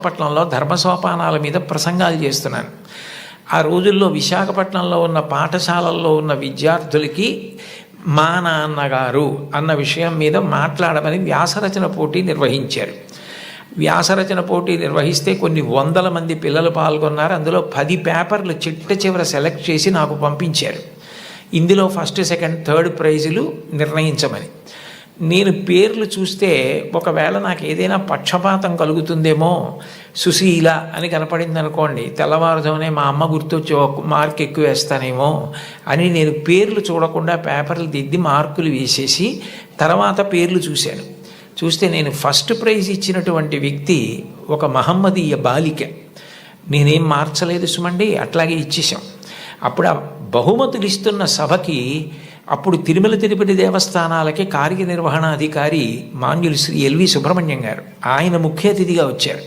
విశాఖపట్నంలో ధర్మసోపానాల మీద ప్రసంగాలు చేస్తున్నాను. ఆ రోజుల్లో విశాఖపట్నంలో ఉన్న పాఠశాలల్లో ఉన్న విద్యార్థులకి మా నాన్నగారు అన్న విషయం మీద మాట్లాడమని వ్యాసరచన పోటీ నిర్వహించారు. వ్యాసరచన పోటీ నిర్వహిస్తే కొన్ని వందల మంది పిల్లలు పాల్గొన్నారు. అందులో 10 పేపర్లు చిట్ట చివర సెలెక్ట్ చేసి నాకు పంపించారు. ఇందులో ఫస్ట్, సెకండ్, థర్డ్ ప్రైజులు నిర్ణయించమని. నేను పేర్లు చూస్తే ఒకవేళ నాకు ఏదైనా పక్షపాతం కలుగుతుందేమో, సుశీల అని కనపడింది అనుకోండి, తెల్లవారుజామునే మా అమ్మ గుర్తొచ్చి మార్క్ ఎక్కువ వేస్తానేమో అని నేను పేర్లు చూడకుండా పేపర్లు దిద్ది మార్కులు వేసేసి తర్వాత పేర్లు చూశాను. చూస్తే నేను ఫస్ట్ ప్రైజ్ ఇచ్చినటువంటి వ్యక్తి ఒక మహమ్మదీయ బాలిక. నేనేం మార్చలేదు సుమండి, అట్లాగే ఇచ్చేసాం. అప్పుడు ఆ బహుమతులు ఇస్తున్న సభకి అప్పుడు తిరుమల తిరుపతి దేవస్థానాలకి కార్యనిర్వహణాధికారి మాన్యులు శ్రీ ఎల్వి సుబ్రహ్మణ్యం గారు, ఆయన ముఖ్య అతిథిగా వచ్చారు.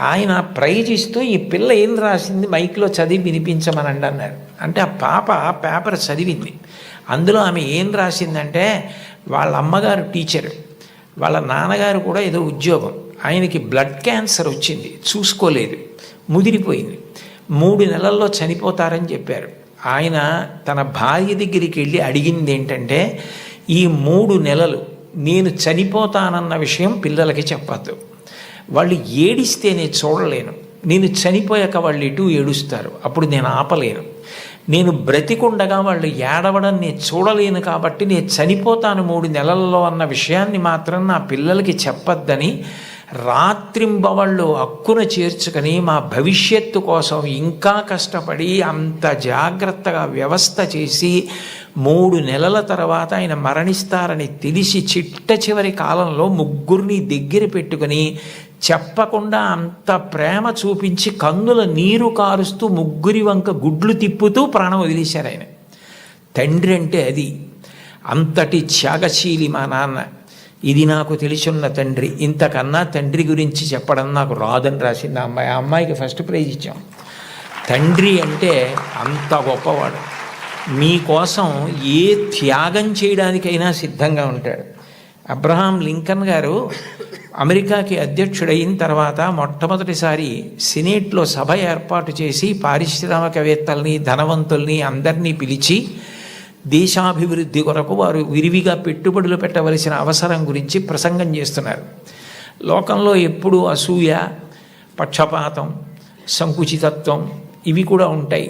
ఆయన ప్రైజ్ ఇస్తూ ఈ పిల్ల ఏం రాసింది మైక్లో చదివి వినిపించమనండి అన్నారు. అంటే ఆ పాప పేపర్ చదివింది. అందులో ఆమె ఏం రాసిందంటే, వాళ్ళ అమ్మగారు టీచరు, వాళ్ళ నాన్నగారు కూడా ఏదో ఉద్యోగం, ఆయనకి బ్లడ్ క్యాన్సర్ వచ్చింది, చూసుకోలేదు, ముదిరిపోయింది, 3 నెలల్లో చనిపోతారని చెప్పారు. ఆయన తన భార్య దగ్గరికి వెళ్ళి అడిగింది ఏంటంటే, ఈ 3 నెలలు నేను చనిపోతానన్న విషయం పిల్లలకి చెప్పద్దు, వాళ్ళు ఏడిస్తే నేను చూడలేను, నేను చనిపోయాక వాళ్ళు ఎటు ఏడుస్తారు, అప్పుడు నేను ఆపలేను, నేను బ్రతికుండగా వాళ్ళు ఏడవడం నేను చూడలేను, కాబట్టి నేను చనిపోతాను 3 నెలల్లో అన్న విషయాన్ని మాత్రం నా పిల్లలకి చెప్పద్దని రాత్రింబవళ్ళు హక్కున చేర్చుకొని మా భవిష్యత్తు కోసం ఇంకా కష్టపడి అంత జాగ్రత్తగా వ్యవస్థ చేసి 3 నెలల తర్వాత ఆయన మరణిస్తారని తెలిసి చిట్ట చివరి కాలంలో 3 దగ్గర పెట్టుకుని చెప్పకుండా అంత ప్రేమ చూపించి కన్నుల నీరు కారుస్తూ 3 వంక గుడ్లు తిప్పుతూ ప్రాణం వదిలేశారు ఆయన. తండ్రి అంటే అది, అంతటి త్యాగశీలి మా నాన్న. ఇది నాకు తెలిసున్న తండ్రి. ఇంతకన్నా తండ్రి గురించి చెప్పడం నాకు రాదని రాసింది ఆ అమ్మాయి. ఆ అమ్మాయికి ఫస్ట్ ప్రైజ్ ఇచ్చాం. తండ్రి అంటే అంత గొప్పవాడు. మీకోసం ఏ త్యాగం చేయడానికైనా సిద్ధంగా ఉంటాడు. అబ్రహాం లింకన్ గారు అమెరికాకి అధ్యక్షుడైన తర్వాత మొట్టమొదటిసారి సినేట్లో సభ ఏర్పాటు చేసి పారిశ్రామికవేత్తల్ని, ధనవంతుల్ని అందరినీ పిలిచి దేశాభివృద్ధి కొరకు వారు విరివిగా పెట్టుబడులు పెట్టవలసిన అవసరం గురించి ప్రసంగం చేస్తున్నారు. లోకంలో ఎప్పుడూ అసూయ, పక్షపాతం, సంకుచితత్వం ఇవి కూడా ఉంటాయి.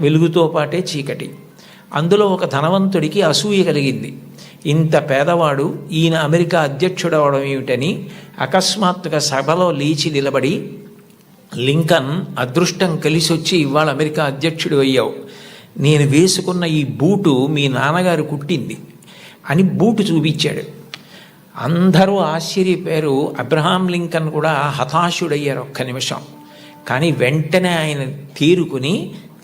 వెలుగుతో పాటే చీకటి. అందులో ఒక ధనవంతుడికి అసూయ కలిగింది. ఇంత పేదవాడు ఈయన అమెరికా అధ్యక్షుడు అవడం ఏమిటని అకస్మాత్తుగా సభలో లేచి నిలబడి, లింకన్, అదృష్టం కలిసి వచ్చి ఇవాళ అమెరికా అధ్యక్షుడు అయ్యావు, నేను వేసుకున్న ఈ బూటు మీ నాన్నగారు కుట్టింది అని బూటు చూపించాడు. అందరూ ఆశ్చర్యపోయారు. అబ్రహాం లింకన్ కూడా హతాశుడయ్యారు ఒక్క నిమిషం. కానీ వెంటనే ఆయన తేరుకుని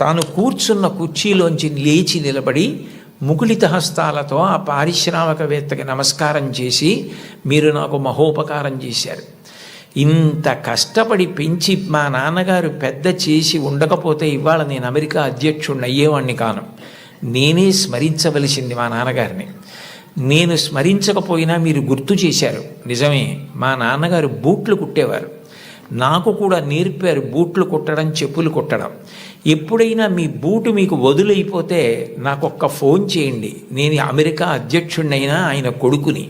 తాను కూర్చున్న కుర్చీలోంచి లేచి నిలబడి ముకుళిత హస్తాలతో ఆ పారిశ్రామికవేత్తకి నమస్కారం చేసి, మీరు నాకు మహోపకారం చేశారు, ఇంత కష్టపడి పెంచి మా నాన్నగారు పెద్ద చేసి ఉండకపోతే ఇవాళ నేను అమెరికా అధ్యక్షుడిని అయ్యేవాడిని కాను. నేనే స్మరించవలసింది మా నాన్నగారిని. నేను స్మరించకపోయినా మీరు గుర్తు చేశారు. నిజమే, మా నాన్నగారు బూట్లు కుట్టేవారు, నాకు కూడా నేర్పారు బూట్లు కుట్టడం, చెప్పులు కుట్టడం. ఎప్పుడైనా మీ బూటు మీకు వదులైపోతే నాకొక్క ఫోన్ చేయండి, నేను అమెరికా అధ్యక్షుడినైనా ఆయన కొడుకుని.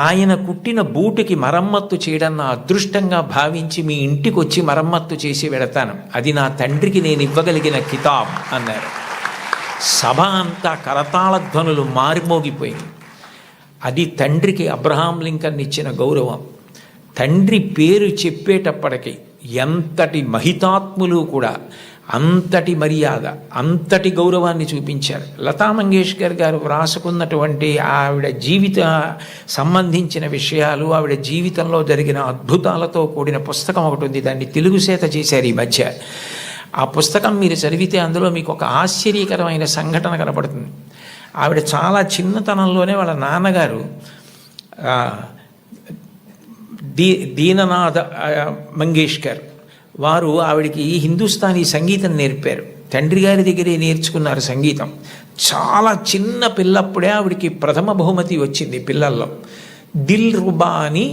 ఆయన కుట్టిన బూటుకి మరమ్మత్తు చేయడం నా అదృష్టంగా భావించి మీ ఇంటికి వచ్చి మరమ్మత్తు చేసి వెడతాను. అది నా తండ్రికి నేను ఇవ్వగలిగిన కితాబ్ అన్నారు. సభ అంతా కరతాళ ధ్వనులు మారిమోగిపోయింది. అది తండ్రికి అబ్రహాం లింకన్ ఇచ్చిన గౌరవం. తండ్రి పేరు చెప్పేటప్పటికి ఎంతటి మహితాత్ములు కూడా అంతటి మర్యాద, అంతటి గౌరవాన్ని చూపించారు. లతా మంగేష్కర్ గారు వ్రాసుకున్నటువంటి ఆవిడ జీవిత సంబంధించిన విషయాలు, ఆవిడ జీవితంలో జరిగిన అద్భుతాలతో కూడిన పుస్తకం ఒకటి ఉంది. దాన్ని తెలుగు చేత చేశారు ఈ మధ్య. ఆ పుస్తకం మీరు చదివితే అందులో మీకు ఒక ఆశ్చర్యకరమైన సంఘటన కనపడుతుంది. ఆవిడ చాలా చిన్నతనంలోనే వాళ్ళ నాన్నగారు దీననాథ మంగేష్కర్ వారు ఆవిడికి హిందుస్థానీ సంగీతం నేర్పారు. తండ్రి గారి దగ్గరే నేర్చుకున్నారు సంగీతం. చాలా చిన్న పిల్లప్పుడే ఆవిడికి ప్రథమ బహుమతి వచ్చింది పిల్లల్లో. దిల్ రుబా అని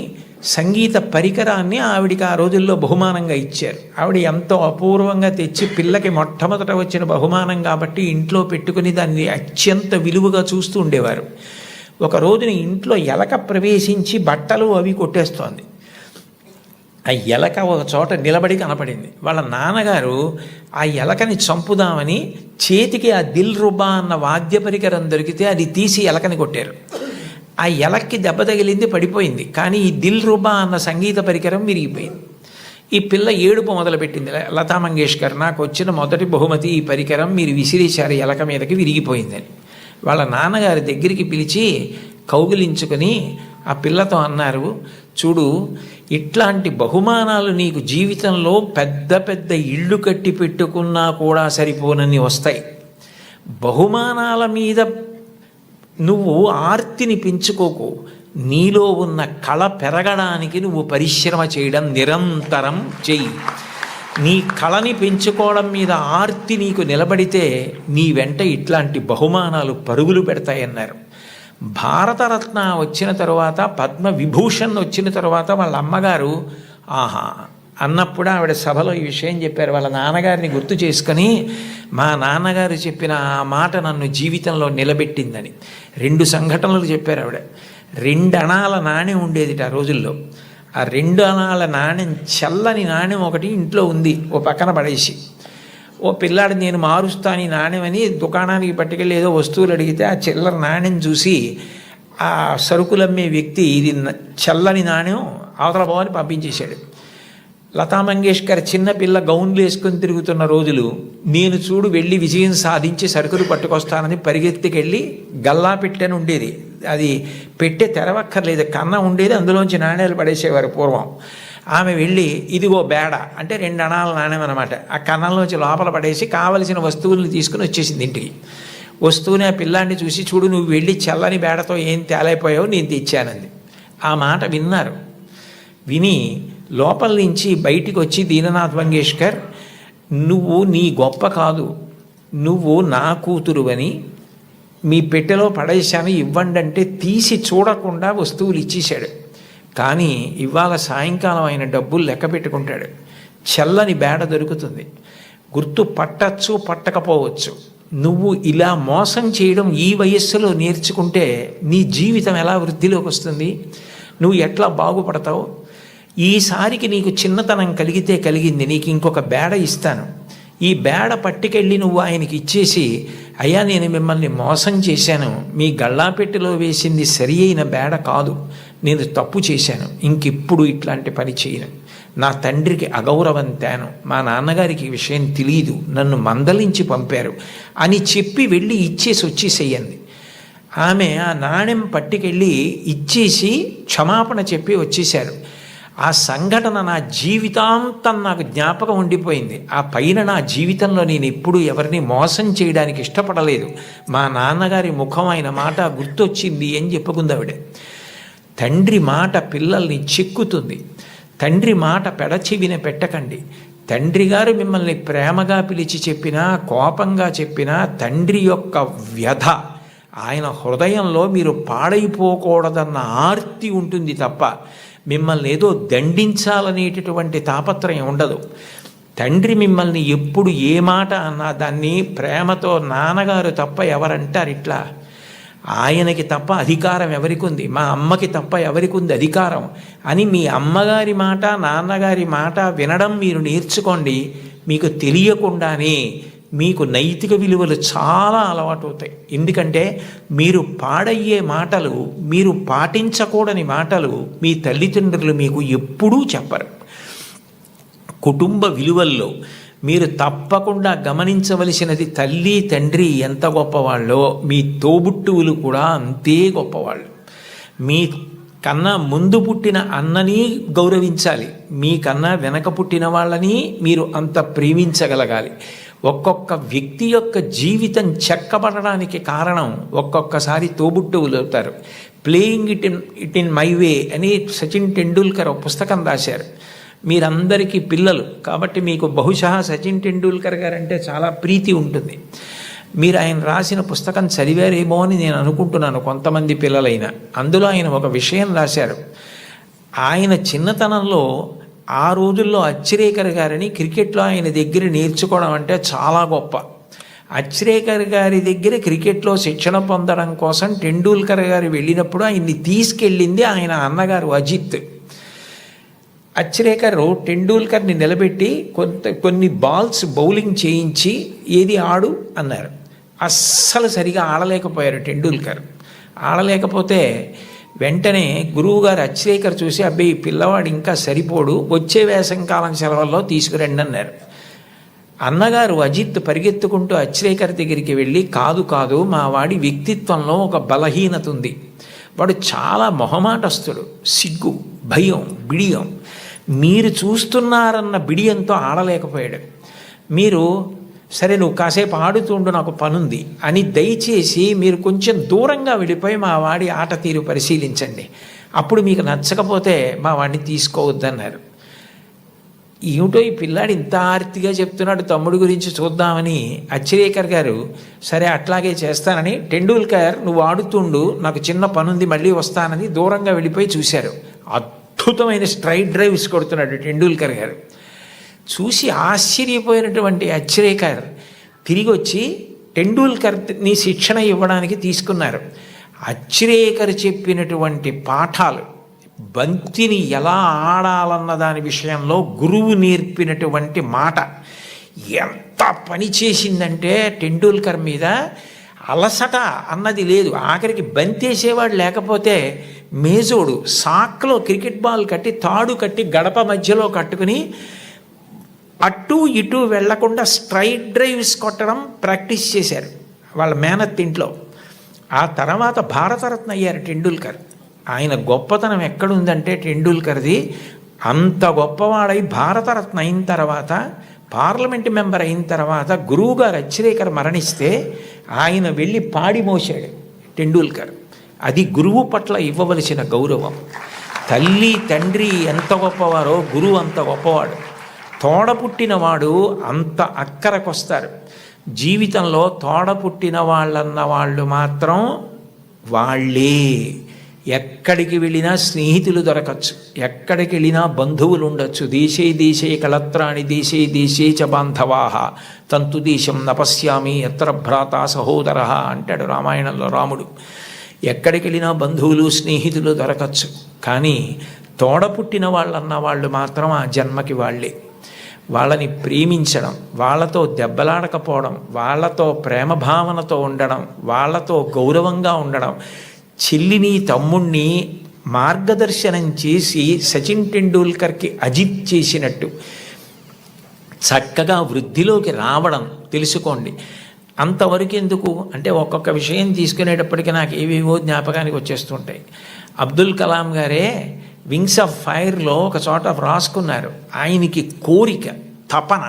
సంగీత పరికరాన్ని ఆవిడికి ఆ రోజుల్లో బహుమానంగా ఇచ్చారు. ఆవిడ ఎంతో అపూర్వంగా తెచ్చి పిల్లకి మొట్టమొదట వచ్చిన బహుమానం కాబట్టి ఇంట్లో పెట్టుకుని దాన్ని అత్యంత విలువగా చూస్తూ ఉండేవారు. ఒక రోజున ఇంట్లో ఎలక ప్రవేశించి బట్టలు అవి కొట్టేస్తోంది. ఆ ఎలక ఒక చోట నిలబడి కనపడింది. వాళ్ళ నాన్నగారు ఆ ఎలకని చంపుదామని చేతికి ఆ దిల్ రుబా అన్న వాద్య పరికరం దొరికితే అది తీసి ఎలకని కొట్టారు. ఆ ఎలక్కి దెబ్బ తగిలింది, పడిపోయింది. కానీ ఈ దిల్ రుబా అన్న సంగీత పరికరం విరిగిపోయింది. ఈ పిల్ల ఏడుపు మొదలుపెట్టింది. లతా మంగేష్కర్, నాకు వచ్చిన మొదటి బహుమతి ఈ పరికరం, మీరు విసిరేశారు ఎలక మీదకి, విరిగిపోయిందని. వాళ్ళ నాన్నగారి దగ్గరికి పిలిచి కౌగిలించుకొని ఆ పిల్లతో అన్నారు, చూడు, ఇట్లాంటి బహుమానాలు నీకు జీవితంలో పెద్ద పెద్ద ఇళ్ళు కట్టి పెట్టుకున్నా కూడా సరిపోనని వస్తాయి. బహుమానాల మీద నువ్వు ఆర్తిని పెంచుకోకు. నీలో ఉన్న కళ పెరగడానికి నువ్వు పరిశ్రమ చేయడం నిరంతరం చెయ్యి. నీ కళని పెంచుకోవడం మీద ఆర్తి నీకు నిలబడితే నీ వెంట ఇట్లాంటి బహుమానాలు పరుగులు పెడతాయన్నారు. భారతరత్న వచ్చిన తరువాత, పద్మ విభూషణ్ వచ్చిన తరువాత వాళ్ళ అమ్మగారు ఆహా అన్నప్పుడు ఆవిడ సభలో ఈ విషయం చెప్పారు. వాళ్ళ నాన్నగారిని గుర్తు చేసుకొని, మా నాన్నగారు చెప్పిన ఆ మాట నన్ను జీవితంలో నిలబెట్టిందని 2 సంఘటనలు చెప్పారు ఆవిడ. 2 అణాల నాణ్యం ఉండేది ఆ రోజుల్లో. ఆ 2 అణాల నాణ్యం, చల్లని నాణ్యం ఒకటి ఇంట్లో ఉంది, ఓ పక్కన పడేసి, ఓ పిల్లాడు నేను మారుస్తాను ఈ నాణ్యం అని దుకాణానికి పట్టుకెళ్ళి ఏదో వస్తువులు అడిగితే ఆ చిల్లర నాణ్యం చూసి ఆ సరుకులమ్మే వ్యక్తి ఇది చల్లని నాణ్యం అవతల పోవని పంపించేశాడు. లతా మంగేష్కర్ చిన్నపిల్ల గౌన్లు వేసుకొని తిరుగుతున్న రోజులు, నేను చూడు వెళ్ళి విజయం సాధించి సరుకులు పట్టుకొస్తానని పరిగెత్తికెళ్ళి గల్లా పెట్టెని ఉండేది, అది పెట్టే తెరవక్కర్లేదు, కన్న ఉండేది, అందులోంచి నాణ్యాలు పడేసేవారు పూర్వం. ఆమె వెళ్ళి ఇదిగో బేడ అంటే 2 అణాల నాణ్యం అనమాట, ఆ కన్నంలోంచి లోపల పడేసి కావలసిన వస్తువులను తీసుకుని వచ్చేసింది ఇంటికి. వస్తువుని ఆ పిల్లాన్ని చూసి, చూడు నువ్వు వెళ్ళి చల్లని బేడతో ఏం తేలైపోయావు, నేను తెచ్చానంది. ఆ మాట విన్నారు. విని లోపల నుంచి బయటికి వచ్చి, దీననాథ్ మంగేష్కర్, నువ్వు నీ గొప్ప కాదు, నువ్వు నా కూతురువని మీ పెట్టెలో పడేశాను ఇవ్వండి అంటే తీసి చూడకుండా వస్తువులు ఇచ్చేశాడు. కానీ ఇవాళ సాయంకాలం ఆయన డబ్బులు లెక్క పెట్టుకుంటాడు. చల్లని బేడ దొరుకుతుంది, గుర్తు పట్టచ్చు పట్టకపోవచ్చు. నువ్వు ఇలా మోసం చేయడం ఈ వయస్సులో నేర్చుకుంటే నీ జీవితం ఎలా వృద్ధిలోకి వస్తుంది, నువ్వు ఎట్లా బాగుపడతావు? ఈసారికి నీకు చిన్నతనం కలిగితే కలిగింది, నీకు ఇంకొక బేడ ఇస్తాను, ఈ బేడ పట్టుకెళ్ళి నువ్వు ఆయనకి ఇచ్చేసి, అయ్యా నేను మిమ్మల్ని మోసం చేశాను, మీ గళ్ళాపెట్టెలో వేసింది సరి అయిన బేడ కాదు, నేను తప్పు చేశాను, ఇంకెప్పుడు ఇట్లాంటి పని చేయను, నా తండ్రికి అగౌరవం తేను, మా నాన్నగారికి ఈ విషయం తెలియదు, నన్ను మందలించి పంపారు అని చెప్పి వెళ్ళి ఇచ్చేసి వచ్చేసేయండి. ఆమె ఆ నాణ్యం పట్టుకెళ్ళి ఇచ్చేసి క్షమాపణ చెప్పి వచ్చేశారు. ఆ సంఘటన నా జీవితాంతం నాకు జ్ఞాపకం ఉండిపోయింది. ఆ పైన నా జీవితంలో నేను ఎప్పుడూ ఎవరిని మోసం చేయడానికి ఇష్టపడలేదు, మా నాన్నగారి ముఖం ఆయన మాట గుర్తొచ్చింది అని చెప్పుకుంది ఆవిడ. తండ్రి మాట పిల్లల్ని చెక్కుతుంది. తండ్రి మాట పెడచెవిన పెట్టకండి. తండ్రి గారు మిమ్మల్ని ప్రేమగా పిలిచి చెప్పినా, కోపంగా చెప్పినా, తండ్రి యొక్క వ్యధ, ఆయన హృదయంలో మీరు పాడైపోకూడదన్న ఆర్తి ఉంటుంది తప్ప మిమ్మల్ని ఏదో దండించాలనేటటువంటి తాపత్రయం ఉండదు. తండ్రి మిమ్మల్ని ఎప్పుడు ఏ మాట అన్నా దాన్ని ప్రేమతో, నాన్నగారు తప్ప ఎవరంటారు ఇట్లా, ఆయనకి తప్ప అధికారం ఎవరికి ఉంది, మా అమ్మకి తప్ప ఎవరికి ఉంది అధికారం అని మీ అమ్మగారి మాట, నాన్నగారి మాట వినడం మీరు నేర్చుకోండి. మీకు తెలియకుండానే మీకు నైతిక విలువలు చాలా అలవాటు అవుతాయి. ఎందుకంటే మీరు పాడయ్యే మాటలు, మీరు పాటించకూడని మాటలు మీ తల్లిదండ్రులు మీకు ఎప్పుడూ చెప్పరు. కుటుంబ విలువల్లో మీరు తప్పకుండా గమనించవలసినది, తల్లి తండ్రి ఎంత గొప్పవాళ్ళో మీ తోబుట్టువులు కూడా అంతే గొప్పవాళ్ళు. మీ కన్నా ముందు పుట్టిన అన్నని గౌరవించాలి, మీకన్నా వెనక పుట్టిన వాళ్ళని మీరు అంత ప్రేమించగలగాలి. ఒక్కొక్క వ్యక్తి యొక్క జీవితం చెక్కబడడానికి కారణం ఒక్కొక్కసారి తోబుట్టువులు అవుతారు. Playing it in my way అని సచిన్ టెండూల్కర్ ఒక పుస్తకం రాశారు. మీరందరికీ పిల్లలు కాబట్టి మీకు బహుశా సచిన్ టెండూల్కర్ గారు అంటే చాలా ప్రీతి ఉంటుంది. మీరు ఆయన రాసిన పుస్తకం చదివారేమో అని నేను అనుకుంటున్నాను, కొంతమంది పిల్లలైనా. అందులో ఆయన ఒక విషయం రాశారు, ఆయన చిన్నతనంలో ఆ రోజుల్లో అచ్చిరేకర్ గారిని క్రికెట్లో ఆయన దగ్గర నేర్చుకోవడం అంటే చాలా గొప్ప. అచ్చిరేకర్ గారి దగ్గర క్రికెట్లో శిక్షణ పొందడం కోసం టెండూల్కర్ గారు వెళ్ళినప్పుడు ఆయన్ని తీసుకెళ్ళింది ఆయన అన్నగారు అజిత్. అచ్చిరేకర్ టెండూల్కర్ని నిలబెట్టి కొన్ని బాల్స్ బౌలింగ్ చేయించి ఏది ఆడు అన్నారు. అస్సలు సరిగా ఆడలేకపోయారు టెండూల్కర్. ఆడలేకపోతే వెంటనే గురువుగారు అచ్చిరేకర్ చూసి, అబ్బాయి ఈ పిల్లవాడు ఇంకా సరిపోడు, వచ్చే వేసంకాలం సెలవుల్లో తీసుకురండి అన్నారు. అన్నగారు అజిత్ పరిగెత్తుకుంటూ అచ్చిరేకర్ దగ్గరికి వెళ్ళి, కాదు కాదు, మా వాడి వ్యక్తిత్వంలో ఒక బలహీనత ఉంది, వాడు చాలా మొహమాటస్తుడు, సిగ్గు, భయం, బిడియం, మీరు చూస్తున్నారన్న బిడియంతో ఆడలేకపోయాడు. మీరు సరే నువ్వు కాసేపు ఆడుతుండు, నాకు పనుంది అని దయచేసి మీరు కొంచెం దూరంగా వెళ్ళిపోయి మా వాడి ఆట తీరు పరిశీలించండి, అప్పుడు మీకు నచ్చకపోతే మా వాడిని తీసుకోవద్దన్నారు. ఏమిటో ఈ పిల్లాడు ఇంత ఆర్తిగా చెప్తున్నాడు తమ్ముడు గురించి చూద్దామని అచ్చిరేకర్ గారు సరే అట్లాగే చేస్తానని, టెండూల్కర్ నువ్వు ఆడుతుండు, నాకు చిన్న పనుంది మళ్ళీ వస్తానని దూరంగా వెళ్ళిపోయి చూశారు. అద్భుతమైన స్ట్రైట్ డ్రైవ్స్ కొడుతున్నాడు టెండూల్కర్ గారు. చూసి ఆశ్చర్యపోయినటువంటి అచ్చిరేకర్ తిరిగి వచ్చి టెండూల్కర్ని శిక్షణ ఇవ్వడానికి తీసుకున్నారు. అచ్చిరేకర్ చెప్పినటువంటి పాఠాలు, బంతిని ఎలా ఆడాలన్న దాని విషయంలో గురువు నేర్పినటువంటి మాట ఎంత పని చేసిందంటే టెండూల్కర్ మీద అలసట అన్నది లేదు. ఆఖరికి బంతేసేవాడు లేకపోతే మేజోడు సాక్లో క్రికెట్ బాల్ కట్టి తాడు కట్టి గడప మధ్యలో కట్టుకుని అటు ఇటు వెళ్లకుండా స్ట్రైట్ డ్రైవ్స్ కొట్టడం ప్రాక్టీస్ చేశారు వాళ్ళ మేనత్ ఇంట్లో. ఆ తర్వాత భారతరత్న అయ్యారు టెండూల్కర్. ఆయన గొప్పతనం ఎక్కడుందంటే టెండూల్కర్ది, అంత గొప్పవాడై భారతరత్న అయిన తర్వాత, పార్లమెంట్ మెంబర్ అయిన తర్వాత గురువుగారు అచ్చిరేకర్ మరణిస్తే ఆయన వెళ్ళి పాడి మోసాడు టెండూల్కర్. అది గురువు పట్ల ఇవ్వవలసిన గౌరవం. తల్లి తండ్రి ఎంత గొప్పవారో గురువు అంత గొప్పవాడు. తోడ పుట్టినవాడు అంత అక్కరకొస్తారు. జీవితంలో తోడ పుట్టిన వాళ్ళన్న వాళ్ళు మాత్రం వాళ్ళే. ఎక్కడికి వెళ్ళినా స్నేహితులు దొరకచ్చు, ఎక్కడికి వెళ్ళినా బంధువులు ఉండొచ్చు. దేశే దేశే కళత్రాణి దేశే దేశే చ బాంధవాహ తంతు దేశం నపశ్యామి ఎత్ర భ్రాత సహోదర అంటాడు రామాయణంలో రాముడు. ఎక్కడికి వెళ్ళినా బంధువులు స్నేహితులు దొరకచ్చు, కానీ తోడ పుట్టిన వాళ్ళన్న వాళ్ళు మాత్రం ఆ జన్మకి వాళ్ళే. వాళ్ళని ప్రేమించడం, వాళ్ళతో దెబ్బలాడకపోవడం, వాళ్ళతో ప్రేమ భావనతో ఉండడం, వాళ్ళతో గౌరవంగా ఉండడం, చెల్లిని తమ్ముణ్ణి మార్గదర్శనం చేసి సచిన్ టెండూల్కర్కి అజిత్ చేసినట్టు చక్కగా వృద్ధిలోకి రావడం తెలుసుకోండి. అంతవరకు ఎందుకు అంటే ఒక్కొక్క విషయం తీసుకునేటప్పటికీ నాకు ఏవేవో జ్ఞాపకానికి వచ్చేస్తుంటాయి. అబ్దుల్ కలాం గారే వింగ్స్ ఆఫ్ ఫైర్లో ఒక చోట రాసుకున్నారు, ఆయనకి కోరిక, తపన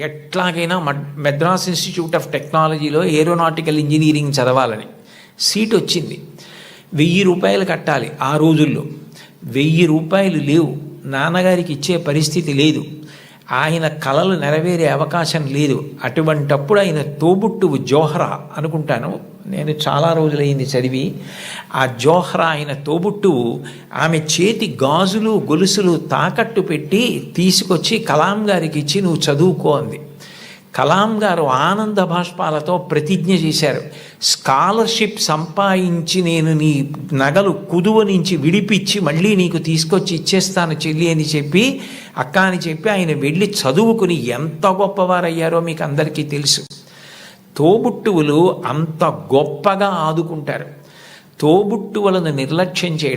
ఎట్లాగైనా మెడ్రాస్ ఇన్స్టిట్యూట్ ఆఫ్ టెక్నాలజీలో ఏరోనాటికల్ ఇంజనీరింగ్ చదవాలని. సీట్ వచ్చింది. 1000 రూపాయలు కట్టాలి. ఆ రోజుల్లో 1000 రూపాయలు లేవు, నాన్నగారికి ఇచ్చే పరిస్థితి లేదు, ఆయన కలలు నెరవేరే అవకాశం లేదు. అటువంటప్పుడు ఆయన తోబుట్టువు జోహ్రా అనుకుంటాను, నేను చాలా రోజులైంది చదివి, ఆ జోహ్రా ఆయన తోబుట్టువు ఆమె చేతి గాజులు గొలుసులు తాకట్టు పెట్టి తీసుకొచ్చి కలాం గారికి ఇచ్చి నువ్వు చదువుకో అంది. కలాం గారు ఆనంద భాష్పాలతో ప్రతిజ్ఞ చేశారు, స్కాలర్షిప్ సంపాదించి నేను నీ నగలు కుదువ నుంచి విడిపించి మళ్ళీ నీకు తీసుకొచ్చి ఇచ్చేస్తాను చెల్లి అని చెప్పి, అక్క అని చెప్పి ఆయన వెళ్ళి చదువుకుని ఎంత గొప్పవారయ్యారో మీకు అందరికీ తెలుసు. తోబుట్టువులు అంత గొప్పగా ఆదుకుంటారు. తోబుట్టువులను నిర్లక్ష్యం చేయడం